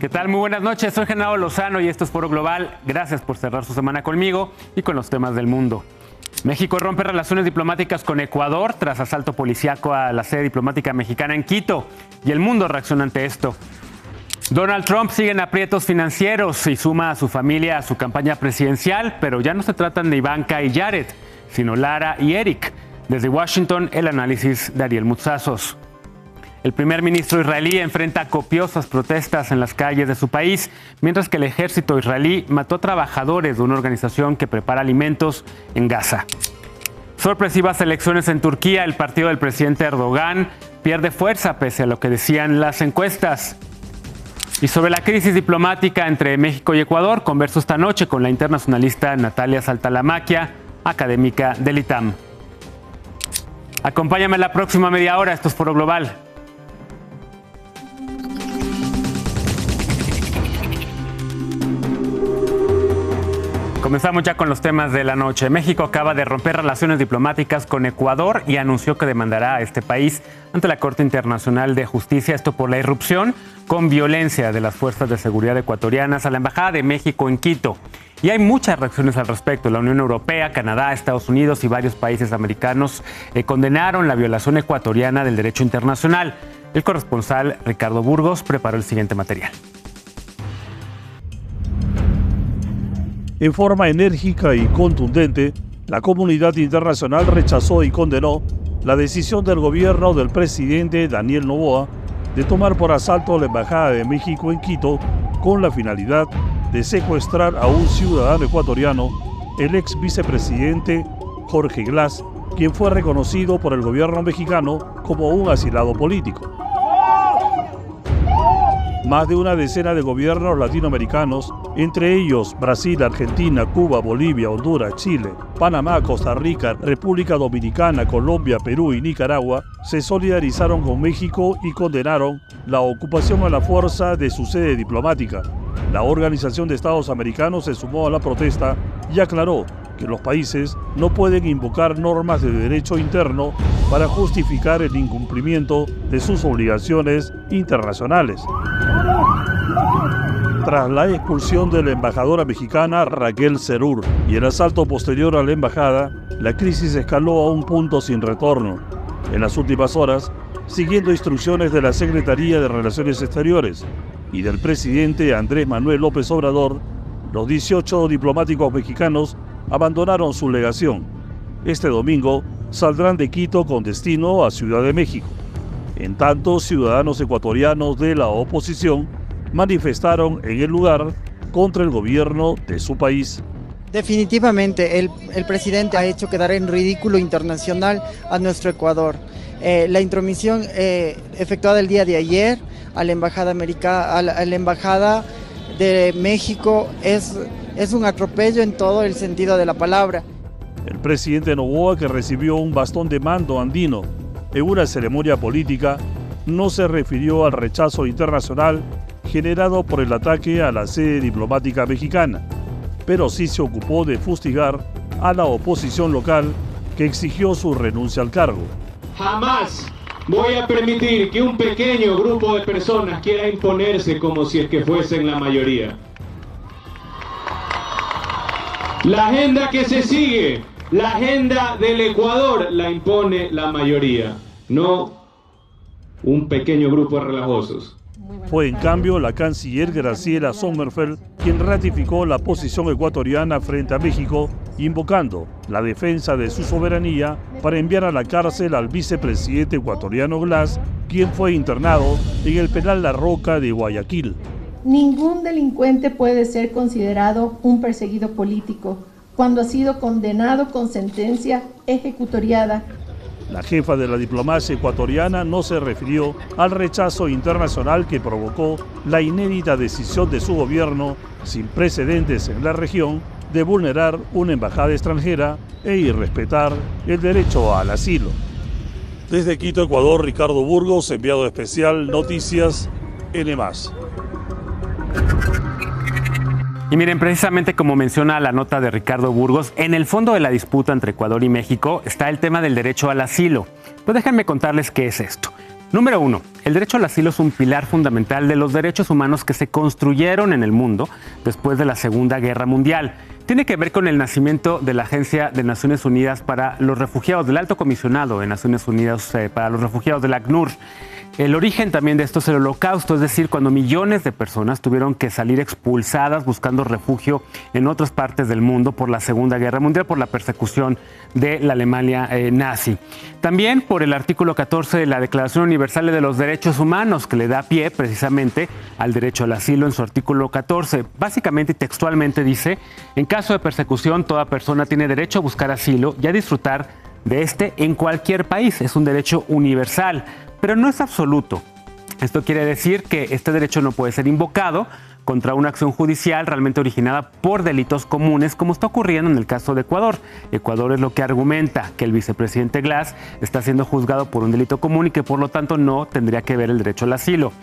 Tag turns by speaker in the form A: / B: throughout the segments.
A: ¿Qué tal? Muy buenas noches, soy Genaro Lozano y esto es Foro Global. Gracias por cerrar su semana conmigo y con los temas del mundo. México rompe relaciones diplomáticas con Ecuador tras asalto policíaco a la sede diplomática mexicana en Quito, y el mundo reacciona ante esto. Donald Trump sigue en aprietos financieros y suma a su familia a su campaña presidencial, pero ya no se tratan de Ivanka y Jared, sino Lara y Eric. Desde Washington, el análisis de Ariel Mutsazos. El primer ministro israelí enfrenta copiosas protestas en las calles de su país, mientras que el ejército israelí mató a trabajadores de una organización que prepara alimentos en Gaza. Sorpresivas elecciones en Turquía, el partido del presidente Erdogan pierde fuerza pese a lo que decían las encuestas. Y sobre la crisis diplomática entre México y Ecuador, converso esta noche con la internacionalista Natalia Saltalamaquia, académica del ITAM. Acompáñame la próxima media hora, esto es Foro Global. Comenzamos ya con los temas de la noche. México acaba de romper relaciones diplomáticas con Ecuador y anunció que demandará a este país ante la Corte Internacional de Justicia, esto por la irrupción con violencia de las fuerzas de seguridad ecuatorianas a la Embajada de México en Quito. Y hay muchas reacciones al respecto. La Unión Europea, Canadá, Estados Unidos y varios países americanos condenaron la violación ecuatoriana del derecho internacional. El corresponsal Ricardo Burgos preparó el siguiente material.
B: En forma enérgica y contundente, la comunidad internacional rechazó y condenó la decisión del gobierno del presidente Daniel Noboa de tomar por asalto la Embajada de México en Quito con la finalidad de secuestrar a un ciudadano ecuatoriano, el ex vicepresidente Jorge Glass, quien fue reconocido por el gobierno mexicano como un asilado político. Más de una decena de gobiernos latinoamericanos, entre ellos Brasil, Argentina, Cuba, Bolivia, Honduras, Chile, Panamá, Costa Rica, República Dominicana, Colombia, Perú y Nicaragua, se solidarizaron con México y condenaron la ocupación a la fuerza de su sede diplomática. La Organización de Estados Americanos se sumó a la protesta y aclaró que los países no pueden invocar normas de derecho interno para justificar el incumplimiento de sus obligaciones internacionales. Tras la expulsión de la embajadora mexicana Raquel Serur y el asalto posterior a la embajada, la crisis escaló a un punto sin retorno. En las últimas horas, siguiendo instrucciones de la Secretaría de Relaciones Exteriores y del presidente Andrés Manuel López Obrador, los 18 diplomáticos mexicanos abandonaron su legación. Este domingo saldrán de Quito con destino a Ciudad de México. En tanto, ciudadanos ecuatorianos de la oposición manifestaron en el lugar contra el gobierno de su país.
C: Definitivamente, el presidente ha hecho quedar en ridículo internacional a nuestro Ecuador. La intromisión efectuada el día de ayer a la embajada de México es un atropello en todo el sentido de la palabra.
B: El presidente Noboa, que recibió un bastón de mando andino en una ceremonia política, no se refirió al rechazo internacional generado por el ataque a la sede diplomática mexicana, pero sí se ocupó de fustigar a la oposición local que exigió su renuncia al cargo.
D: Jamás voy a permitir que un pequeño grupo de personas quiera imponerse como si es que fuesen la mayoría. La agenda que se sigue, la agenda del Ecuador, la impone la mayoría, no un pequeño grupo de relajosos.
B: Fue en cambio la canciller Graciela Sommerfeld quien ratificó la posición ecuatoriana frente a México, invocando la defensa de su soberanía para enviar a la cárcel al vicepresidente ecuatoriano Glass, quien fue internado en el penal La Roca de Guayaquil.
E: Ningún delincuente puede ser considerado un perseguido político cuando ha sido condenado con sentencia ejecutoriada.
B: La jefa de la diplomacia ecuatoriana no se refirió al rechazo internacional que provocó la inédita decisión de su gobierno, sin precedentes en la región, de vulnerar una embajada extranjera e irrespetar el derecho al asilo. Desde Quito, Ecuador, Ricardo Burgos, enviado especial Noticias N+.
A: Y miren, precisamente como menciona la nota de Ricardo Burgos, en el fondo de la disputa entre Ecuador y México está el tema del derecho al asilo. Pues déjenme contarles qué es esto. Número 1. El derecho al asilo es un pilar fundamental de los derechos humanos que se construyeron en el mundo después de la Segunda Guerra Mundial. Tiene que ver con el nacimiento de la Agencia de Naciones Unidas para los Refugiados, del Alto Comisionado de Naciones Unidas para los Refugiados, del ACNUR. El origen también de esto es el Holocausto, es decir, cuando millones de personas tuvieron que salir expulsadas buscando refugio en otras partes del mundo por la Segunda Guerra Mundial, por la persecución de la Alemania nazi. También por el artículo 14 de la Declaración Universal de los Derechos Humanos, que le da pie precisamente al derecho al asilo en su artículo 14. Básicamente y textualmente dice: en caso de persecución, toda persona tiene derecho a buscar asilo y a disfrutar de este en cualquier país. Es un derecho universal, pero no es absoluto. Esto quiere decir que este derecho no puede ser invocado contra una acción judicial realmente originada por delitos comunes, como está ocurriendo en el caso de Ecuador. Ecuador es lo que argumenta que el vicepresidente Glass está siendo juzgado por un delito común y que por lo tanto no tendría que ver el derecho al asilo.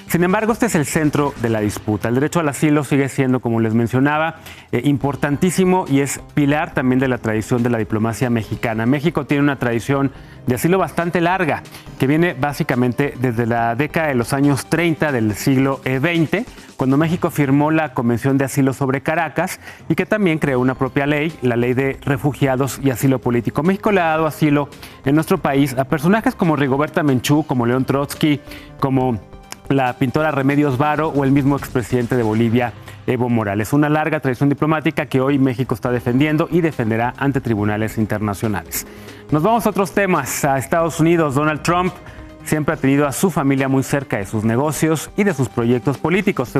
A: Sin embargo, este es el centro de la disputa. El derecho al asilo sigue siendo, como les mencionaba, importantísimo y es pilar también de la tradición de la diplomacia mexicana. México tiene una tradición de asilo bastante larga, que viene básicamente desde la década de los años 30 del siglo XX, cuando México firmó la Convención de Asilo sobre Caracas y que también creó una propia ley, la Ley de Refugiados y Asilo Político. México le ha dado asilo en nuestro país a personajes como Rigoberta Menchú, como León Trotsky, como la pintora Remedios Varo o el mismo expresidente de Bolivia, Evo Morales. Una larga tradición diplomática que hoy México está defendiendo y defenderá ante tribunales internacionales. Nos vamos a otros temas. A Estados Unidos, Donald Trump siempre ha tenido a su familia muy cerca de sus negocios y de sus proyectos políticos.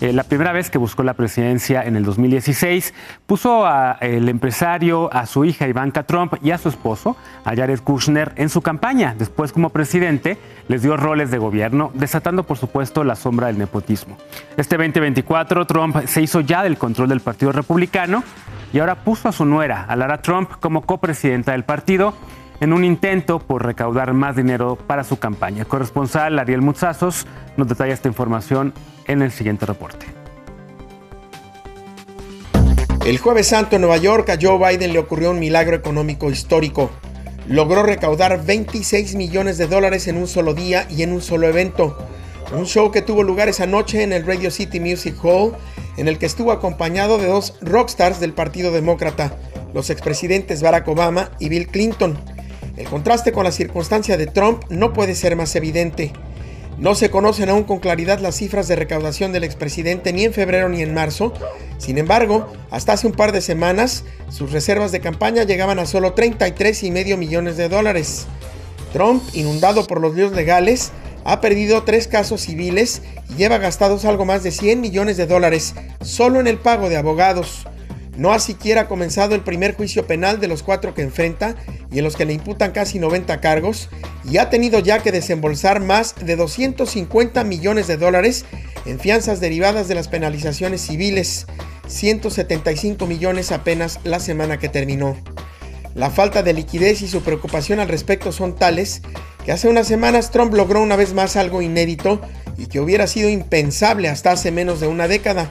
A: La primera vez que buscó la presidencia en el 2016, puso al empresario, a su hija Ivanka Trump y a su esposo, a Jared Kushner, en su campaña. Después, como presidente, les dio roles de gobierno, desatando, por supuesto, la sombra del nepotismo. Este 2024, Trump se hizo ya del control del Partido Republicano y ahora puso a su nuera, a Lara Trump, como copresidenta del partido, en un intento por recaudar más dinero para su campaña. El corresponsal Ariel Mutsazos nos detalla esta información en el siguiente reporte.
F: El Jueves Santo en Nueva York a Joe Biden le ocurrió un milagro económico histórico. Logró recaudar $26 millones en un solo día y en un solo evento. Un show que tuvo lugar esa noche en el Radio City Music Hall, en el que estuvo acompañado de dos rockstars del Partido Demócrata, los expresidentes Barack Obama y Bill Clinton. El contraste con la circunstancia de Trump no puede ser más evidente. No se conocen aún con claridad las cifras de recaudación del expresidente ni en febrero ni en marzo. Sin embargo, hasta hace un par de semanas, sus reservas de campaña llegaban a solo $33,5 millones. Trump, inundado por los líos legales, ha perdido 3 casos civiles y lleva gastados algo más de $100 millones solo en el pago de abogados. No ha siquiera comenzado el primer juicio penal de los 4 que enfrenta y en los que le imputan casi 90 cargos, y ha tenido ya que desembolsar más de $250 millones en fianzas derivadas de las penalizaciones civiles, 175 millones apenas la semana que terminó. La falta de liquidez y su preocupación al respecto son tales que hace unas semanas Trump logró una vez más algo inédito y que hubiera sido impensable hasta hace menos de una década.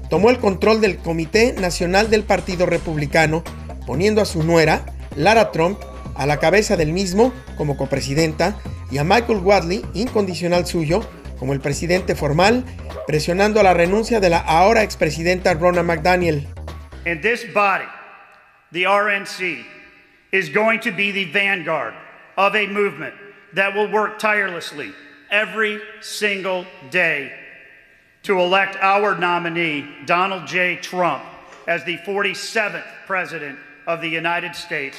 F: Tomó el control del Comité Nacional del Partido Republicano, poniendo a su nuera, Lara Trump, a la cabeza del mismo como copresidenta y a Michael Whatley, incondicional suyo, como el presidente formal, presionando la renuncia de la ahora expresidenta Ronna McDaniel.
G: And this body, the RNC, is going to be the vanguard of a movement that will work tirelessly every single day to elect our nominee, Donald J. Trump, as the 47th President of the United States.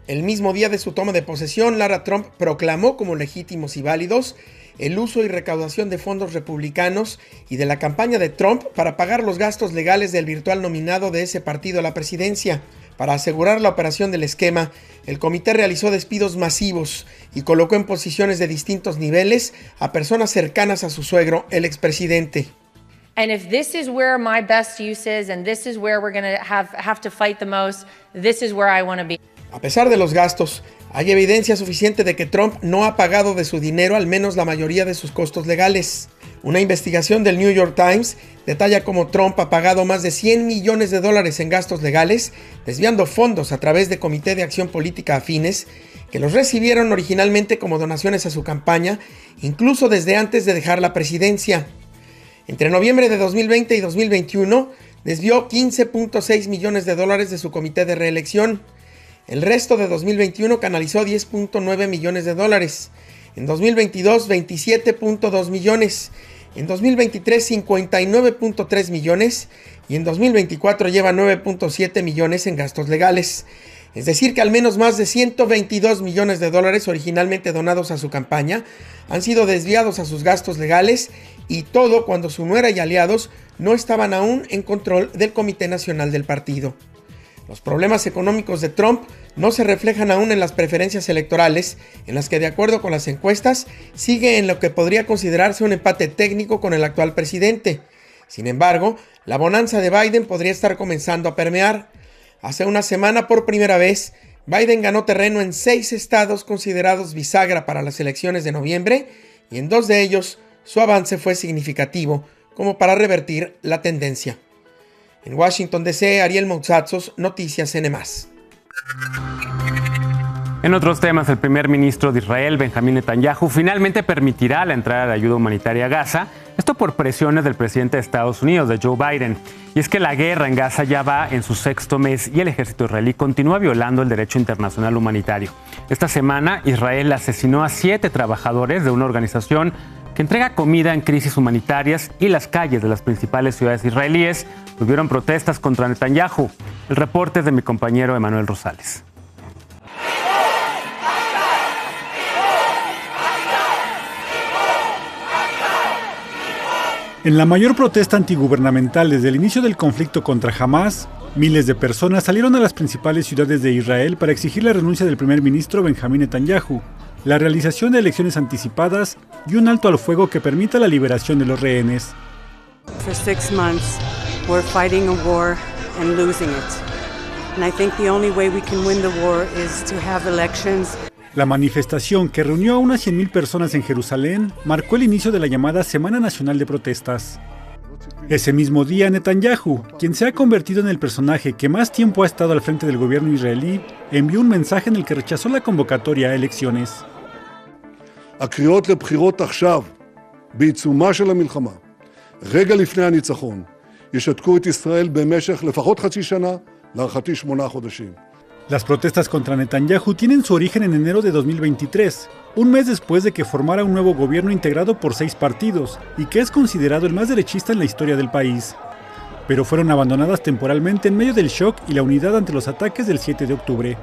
F: El mismo día de su toma de posesión, Lara Trump proclamó como legítimos y válidos el uso y recaudación de fondos republicanos y de la campaña de Trump para pagar los gastos legales del virtual nominado de ese partido a la presidencia. Para asegurar la operación del esquema, el comité realizó despidos masivos y colocó en posiciones de distintos niveles a personas cercanas a su suegro, el expresidente.
H: And if this is where my best use is and this is where we're going to have to fight the most, this is where I want to be.
F: A pesar de los gastos, hay evidencia suficiente de que Trump no ha pagado de su dinero al menos la mayoría de sus costos legales. Una investigación del New York Times detalla cómo Trump ha pagado más de $100 millones en gastos legales, desviando fondos a través de Comité de Acción Política afines, que los recibieron originalmente como donaciones a su campaña, incluso desde antes de dejar la presidencia. Entre noviembre de 2020 y 2021, desvió $15.6 millones de su comité de reelección. El resto de 2021 canalizó $10.9 millones. En 2022, 27.2 millones. En 2023, 59.3 millones. Y en 2024 lleva 9.7 millones en gastos legales. Es decir, que al menos más de $122 millones originalmente donados a su campaña han sido desviados a sus gastos legales, y todo cuando su nuera y aliados no estaban aún en control del Comité Nacional del partido. Los problemas económicos de Trump no se reflejan aún en las preferencias electorales, en las que, de acuerdo con las encuestas, sigue en lo que podría considerarse un empate técnico con el actual presidente. Sin embargo, la bonanza de Biden podría estar comenzando a permear. Hace una semana, por primera vez, Biden ganó terreno en 6 estados considerados bisagra para las elecciones de noviembre, y en 2 de ellos su avance fue significativo como para revertir la tendencia. En Washington DC, Ariel Moutsatsos, Noticias N+.
A: En otros temas, el primer ministro de Israel, Benjamín Netanyahu, finalmente permitirá la entrada de ayuda humanitaria a Gaza, esto por presiones del presidente de Estados Unidos, de Joe Biden. Y es que la guerra en Gaza ya va en su 6º mes y el ejército israelí continúa violando el derecho internacional humanitario. Esta semana, Israel asesinó a 7 trabajadores de una organización que entrega comida en crisis humanitarias, y las calles de las principales ciudades israelíes tuvieron protestas contra Netanyahu. El reporte es de mi compañero Emanuel Rosales.
I: En la mayor protesta antigubernamental desde el inicio del conflicto contra Hamas, miles de personas salieron a las principales ciudades de Israel para exigir la renuncia del primer ministro Benjamín Netanyahu, la realización de elecciones anticipadas y un alto al fuego que permita la liberación de los rehenes.
J: For 6 months, we're fighting a war and losing it. And I think the only way we can win the war is to have elections.
I: La manifestación, que reunió a unas 100.000 personas en Jerusalén, marcó el inicio de la llamada Semana Nacional de Protestas. Ese mismo día, Netanyahu, quien se ha convertido en el personaje que más tiempo ha estado al frente del gobierno israelí, envió un mensaje en el que rechazó la convocatoria a elecciones.
K: הקריאות לבחירות עכשיו, בעיצומה של המלחמה, רגע לפני הניצחון, ישתקו את ישראל במשך לפחות חצי שנה, להערכתי 8 חודשים.
I: Las protestas contra Netanyahu tienen su origen en enero de 2023, un mes después de que formara un nuevo gobierno integrado por 6 partidos y que es considerado el más derechista en la historia del país. Pero fueron abandonadas temporalmente en medio del shock y la unidad ante los ataques del 7 de octubre.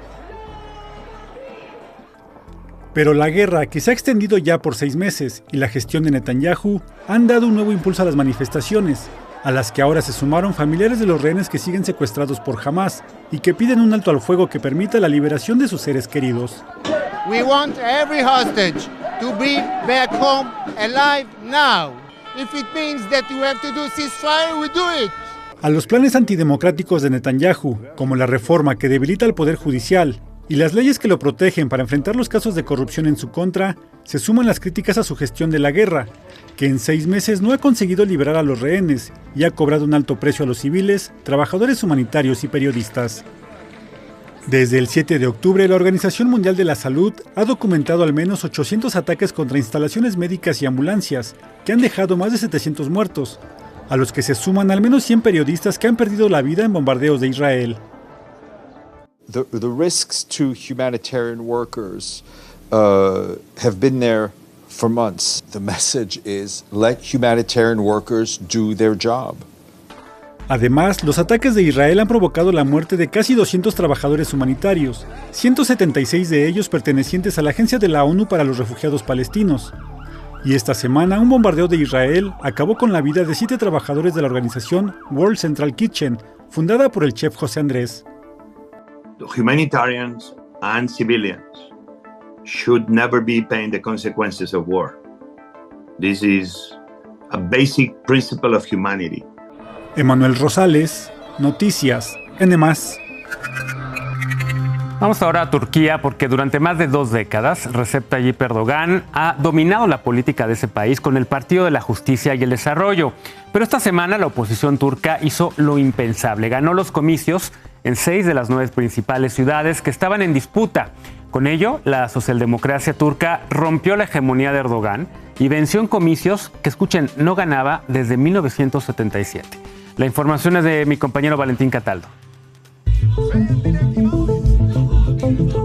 I: Pero la guerra, que se ha extendido ya por 6 meses, y la gestión de Netanyahu han dado un nuevo impulso a las manifestaciones, a las que ahora se sumaron familiares de los rehenes que siguen secuestrados por Hamas y que piden un alto al fuego que permita la liberación de sus seres queridos.
L: We want every hostage to be back home alive now. If it means that we have to do ceasefire, we do it.
I: A los planes antidemocráticos de Netanyahu, como la reforma que debilita al poder judicial y las leyes que lo protegen para enfrentar los casos de corrupción en su contra, se suman las críticas a su gestión de la guerra, que en 6 meses no ha conseguido liberar a los rehenes y ha cobrado un alto precio a los civiles, trabajadores humanitarios y periodistas. Desde el 7 de octubre, la Organización Mundial de la Salud ha documentado al menos 800 ataques contra instalaciones médicas y ambulancias, que han dejado más de 700 muertos, a los que se suman al menos 100 periodistas que han perdido la vida en bombardeos de Israel.
M: The risks to humanitarian workers have been there for months. The message is let humanitarian workers do their job.
I: Además, los ataques de Israel han provocado la muerte de casi 200 trabajadores humanitarios, 176 de ellos pertenecientes a la Agencia de la ONU para los Refugiados Palestinos. Y esta semana, un bombardeo de Israel acabó con la vida de 7 trabajadores de la organización World Central Kitchen, fundada por el chef José Andrés.
N: Humanitarians and civilians should never be paying the consequences of war. This is a basic principle of humanity.
I: Emanuel Rosales, Noticias N+.
A: Vamos ahora a Turquía, porque durante más de 2 décadas Recep Tayyip Erdogan ha dominado la política de ese país con el Partido de la Justicia y el Desarrollo. Pero esta semana la oposición turca hizo lo impensable. Ganó los comicios en 6 de las 9 principales ciudades que estaban en disputa. Con ello, la socialdemocracia turca rompió la hegemonía de Erdogan y venció en comicios que, escuchen, no ganaba desde 1977. La información es de mi compañero Valentín Cataldo.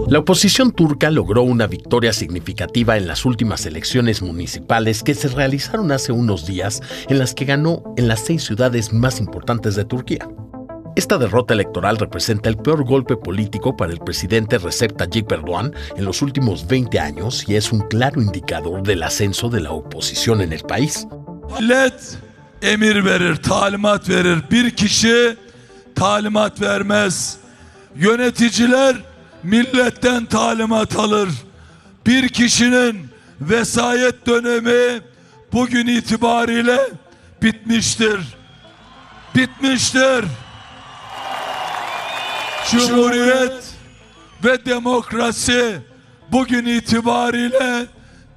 O: La oposición turca logró una victoria significativa en las últimas elecciones municipales que se realizaron hace unos días, en las que ganó en las 6 ciudades más importantes de Turquía. Esta derrota electoral representa el peor golpe político para el presidente Recep Tayyip Erdoğan en los últimos 20 años y es un claro indicador del ascenso de la oposición en el país.
P: Millet emir verir, talimat verir. Bir kişi talimat vermez. Yöneticiler milletten talimat alır. Bir kişinin vesayet dönemi bugün itibariyle bitmiştir. Bitmiştir. Cumhuriyet ve demokrasi bugün itibariyle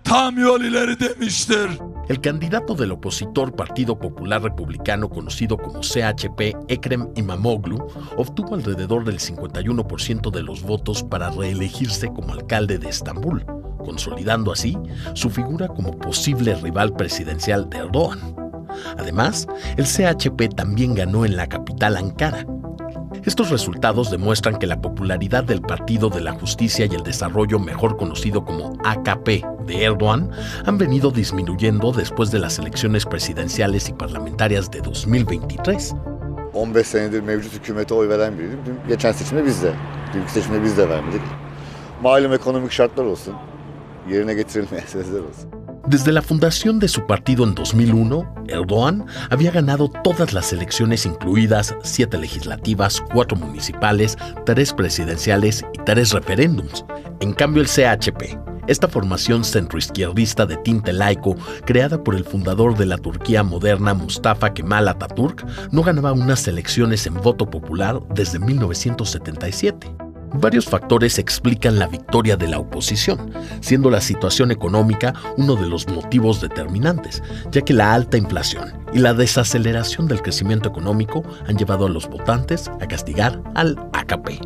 P: tam yol ileri demiştir.
O: El candidato del opositor Partido Popular Republicano, conocido como CHP, Ekrem İmamoğlu, obtuvo alrededor del 51% de los votos para reelegirse como alcalde de Estambul, consolidando así su figura como posible rival presidencial de Erdoğan. Además, el CHP también ganó en la capital Ankara. Estos resultados demuestran que la popularidad del Partido de la Justicia y el Desarrollo, mejor conocido como AKP, de Erdoğan, han venido disminuyendo después de las elecciones presidenciales y parlamentarias de 2023.
Q: 15 senedir mevcut hükümete oy veren biriydim. Geçen seçimde biz de. Dünkü seçimde biz de vermedik. Malum ekonomik şartlar olsun. Yerine getirilmeyen sözler olsun.
O: Desde la fundación de su partido en 2001, Erdoğan había ganado todas las elecciones, incluidas 7 legislativas, 4 municipales, 3 presidenciales y 3 referéndums. En cambio, el CHP, esta formación centroizquierdista de tinte laico, creada por el fundador de la Turquía moderna, Mustafa Kemal Atatürk, no ganaba unas elecciones en voto popular desde 1977. Varios factores explican la victoria de la oposición, siendo la situación económica uno de los motivos determinantes, ya que la alta inflación y la desaceleración del crecimiento económico han llevado a los votantes a castigar al AKP.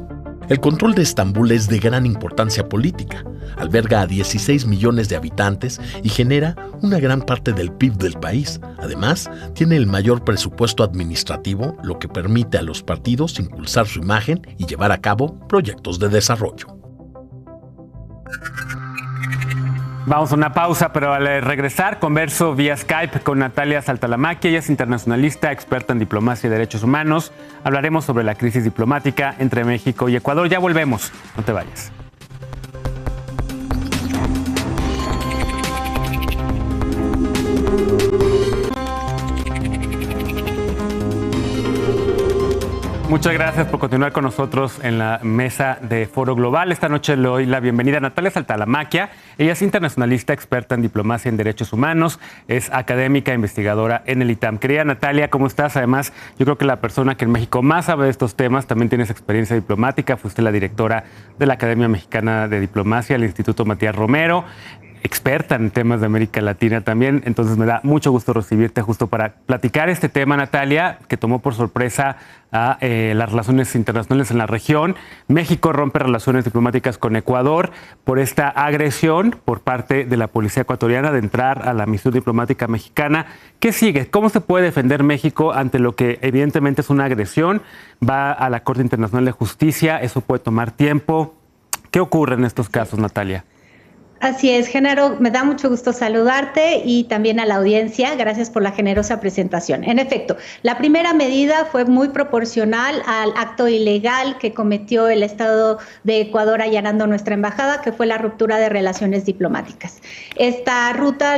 O: El control de Estambul es de gran importancia política, alberga a 16 millones de habitantes y genera una gran parte del PIB del país. Además, tiene el mayor presupuesto administrativo, lo que permite a los partidos impulsar su imagen y llevar a cabo proyectos de desarrollo.
A: Vamos a una pausa, pero al regresar converso vía Skype con Natalia Saltalamacchia. Ella es internacionalista, experta en diplomacia y derechos humanos. Hablaremos sobre la crisis diplomática entre México y Ecuador. Ya volvemos, no te vayas. Muchas gracias por continuar con nosotros en la mesa de Foro Global. Esta noche le doy la bienvenida a Natalia Saltalamacchia. Ella es internacionalista, experta en diplomacia y en derechos humanos. Es académica e investigadora en el ITAM. Querida Natalia, ¿cómo estás? Además, yo creo que la persona que en México más sabe de estos temas, también tienes experiencia diplomática. Fuiste la directora de la Academia Mexicana de Diplomacia, el Instituto Matías Romero. Experta en temas de América Latina también, entonces me da mucho gusto recibirte justo para platicar este tema, Natalia, que tomó por sorpresa a las relaciones internacionales en la región. México rompe relaciones diplomáticas con Ecuador por esta agresión por parte de la policía ecuatoriana de entrar a la misión diplomática mexicana. ¿Qué sigue? ¿Cómo se puede defender México ante lo que evidentemente es una agresión? Va a la Corte Internacional de Justicia, eso puede tomar tiempo. ¿Qué ocurre en estos casos, Natalia?
R: Así es, Genaro, me da mucho gusto saludarte y también a la audiencia. Gracias por la generosa presentación. En efecto, la primera medida fue muy proporcional al acto ilegal que cometió el Estado de Ecuador allanando nuestra embajada, que fue la ruptura de relaciones diplomáticas. Esta ruta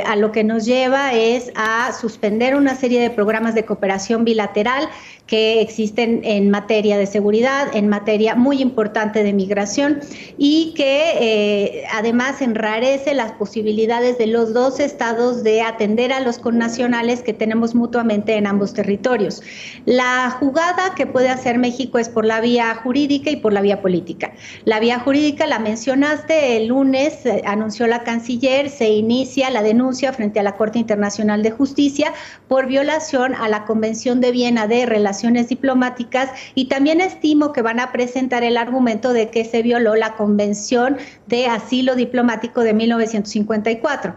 R: a lo que nos lleva es a suspender una serie de programas de cooperación bilateral que existen en materia de seguridad, en materia muy importante de migración y que además enrarece las posibilidades de los dos estados de atender a los connacionales que tenemos mutuamente en ambos territorios. La jugada que puede hacer México es por la vía jurídica y por la vía política. La vía jurídica la mencionaste, el lunes anunció la canciller, se inicia la denuncia frente a la Corte Internacional de Justicia por violación a la Convención de Viena de Relaciones relaciones diplomáticas, y también estimo que van a presentar el argumento de que se violó la Convención de Asilo Diplomático de 1954.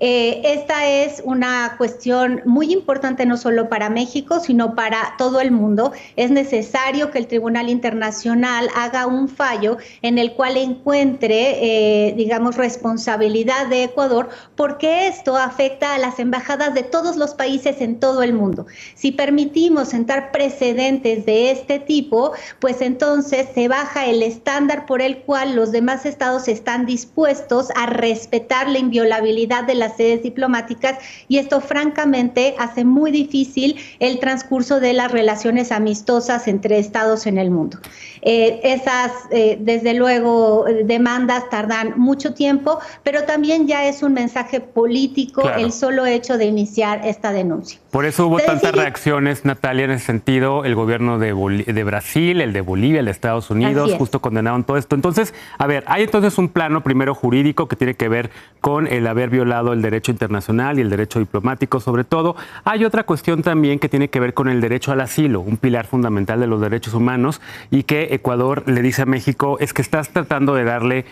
R: Esta es una cuestión muy importante no solo para México, sino para todo el mundo. Es necesario que el Tribunal Internacional haga un fallo en el cual encuentre, responsabilidad de Ecuador, porque esto afecta a las embajadas de todos los países en todo el mundo. Si permitimos sentar precedentes de este tipo, pues entonces se baja el estándar por el cual los demás estados están dispuestos a respetar la inviolabilidad de las sedes diplomáticas, y esto francamente hace muy difícil el transcurso de las relaciones amistosas entre estados en el mundo. Desde luego, demandas tardan mucho tiempo, pero también ya es un mensaje político el solo hecho de iniciar esta denuncia.
A: Por eso hubo tantas reacciones, Natalia, en ese sentido. El gobierno de Brasil, el de Bolivia, el de Estados Unidos, justo condenaron todo esto. Entonces, a ver, hay entonces un plano primero jurídico que tiene que ver con el haber violado el derecho internacional y el derecho diplomático sobre todo. Hay otra cuestión también que tiene que ver con el derecho al asilo, un pilar fundamental de los derechos humanos, y que Ecuador le dice a México, es que estás tratando de darle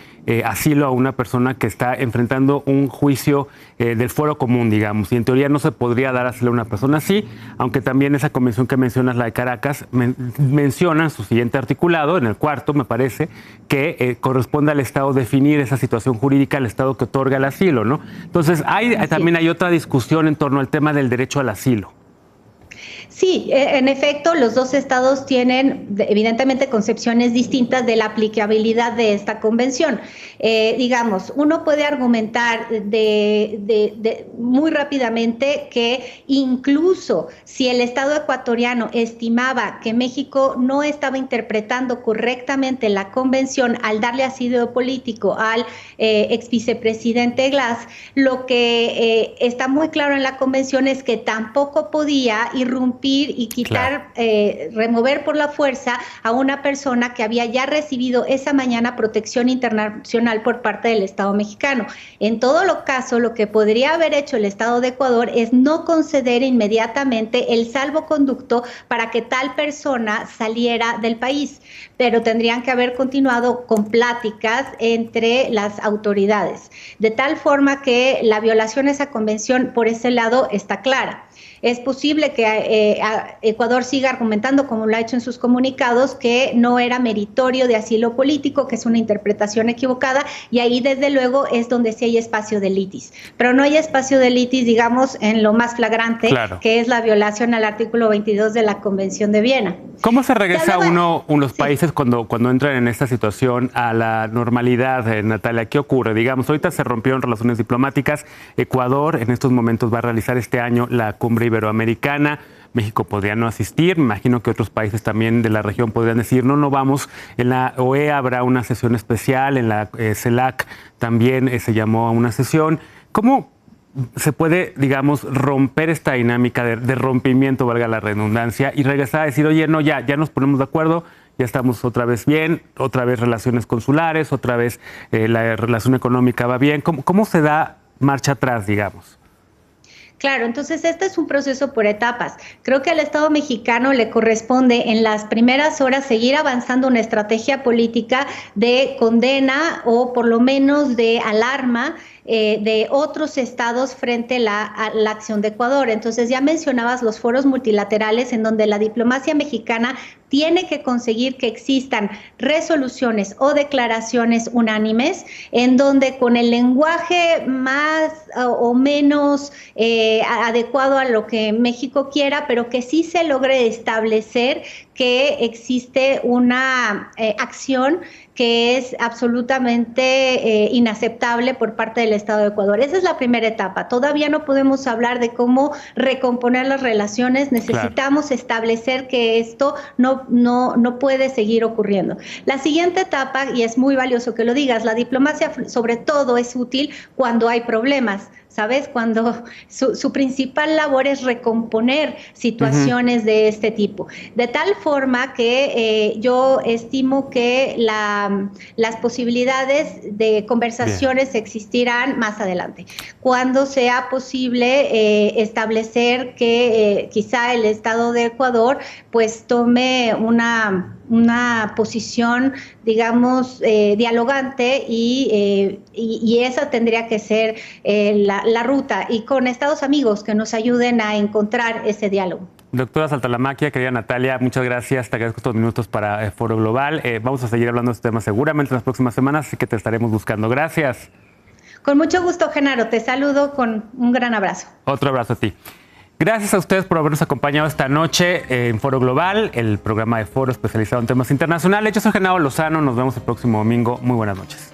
A: asilo a una persona que está enfrentando un juicio del fuero común, digamos, y en teoría no se podría dar asilo a una persona así, aunque también esa convención que mencionas, la de Caracas, menciona en su siguiente articulado, en el cuarto, me parece, que corresponde al Estado definir esa situación jurídica, al Estado que otorga el asilo, ¿no? Entonces, también hay otra discusión en torno al tema del derecho al asilo.
R: Sí, en efecto, los dos estados tienen evidentemente concepciones distintas de la aplicabilidad de esta convención. Uno puede argumentar muy rápidamente que incluso si el Estado ecuatoriano estimaba que México no estaba interpretando correctamente la convención al darle asilo político al ex vicepresidente Glass, lo que está muy claro en la convención es que tampoco podía irrumpir y quitar, remover por la fuerza a una persona que había ya recibido esa mañana protección internacional por parte del Estado mexicano. En todo caso, lo que podría haber hecho el Estado de Ecuador es no conceder inmediatamente el salvoconducto para que tal persona saliera del país, pero tendrían que haber continuado con pláticas entre las autoridades, de tal forma que la violación a esa convención por ese lado está clara. Es posible que Ecuador siga argumentando, como lo ha hecho en sus comunicados, que no era meritorio de asilo político, que es una interpretación equivocada, y ahí desde luego es donde sí hay espacio de litis. Pero no hay espacio de litis, digamos, en lo más flagrante, que es la violación al artículo 22 de la Convención de Viena.
A: ¿Cómo se regresa los países cuando entran en esta situación a la normalidad, Natalia? ¿Qué ocurre? Digamos, ahorita se rompieron relaciones diplomáticas. Ecuador en estos momentos va a realizar este año la cumbre iberoamericana. México podría no asistir. Me imagino que otros países también de la región podrían decir no vamos. En la OEA habrá una sesión especial, en la CELAC también se llamó a una sesión. ¿Cómo se puede, digamos, romper esta dinámica de rompimiento, valga la redundancia, y regresar a decir, oye, no, ya nos ponemos de acuerdo, ya estamos otra vez bien, otra vez relaciones consulares, otra vez la relación económica va bien? ¿Cómo se da marcha atrás, digamos?
R: Claro, entonces este es un proceso por etapas. Creo que al Estado mexicano le corresponde en las primeras horas seguir avanzando una estrategia política de condena o por lo menos de alarma de otros estados frente a la acción de Ecuador. Entonces ya mencionabas los foros multilaterales en donde la diplomacia mexicana tiene que conseguir que existan resoluciones o declaraciones unánimes en donde con el lenguaje más o menos adecuado a lo que México quiera, pero que sí se logre establecer que existe una acción que es absolutamente inaceptable por parte del Estado de Ecuador. Esa es la primera etapa. Todavía no podemos hablar de cómo recomponer las relaciones. Necesitamos establecer que esto no puede seguir ocurriendo. La siguiente etapa, y es muy valioso que lo digas, la diplomacia sobre todo es útil cuando hay problemas. ¿sabes? Cuando su principal labor es recomponer situaciones de este tipo. De tal forma que yo estimo que las posibilidades de conversaciones existirán más adelante. Cuando sea posible establecer que quizá el Estado de Ecuador pues tome una posición, digamos, dialogante y esa tendría que ser la ruta, y con Estados amigos que nos ayuden a encontrar ese diálogo.
A: Doctora Saltalamacchia, querida Natalia, muchas gracias. Te agradezco estos minutos para Foro Global. Vamos a seguir hablando de este tema seguramente en las próximas semanas, así que te estaremos buscando. Gracias.
R: Con mucho gusto, Genaro. Te saludo con un gran abrazo.
A: Otro abrazo a ti. Gracias a ustedes por habernos acompañado esta noche en Foro Global, el programa de Foro especializado en temas internacionales. Yo soy Genaro Lozano. Nos vemos el próximo domingo. Muy buenas noches.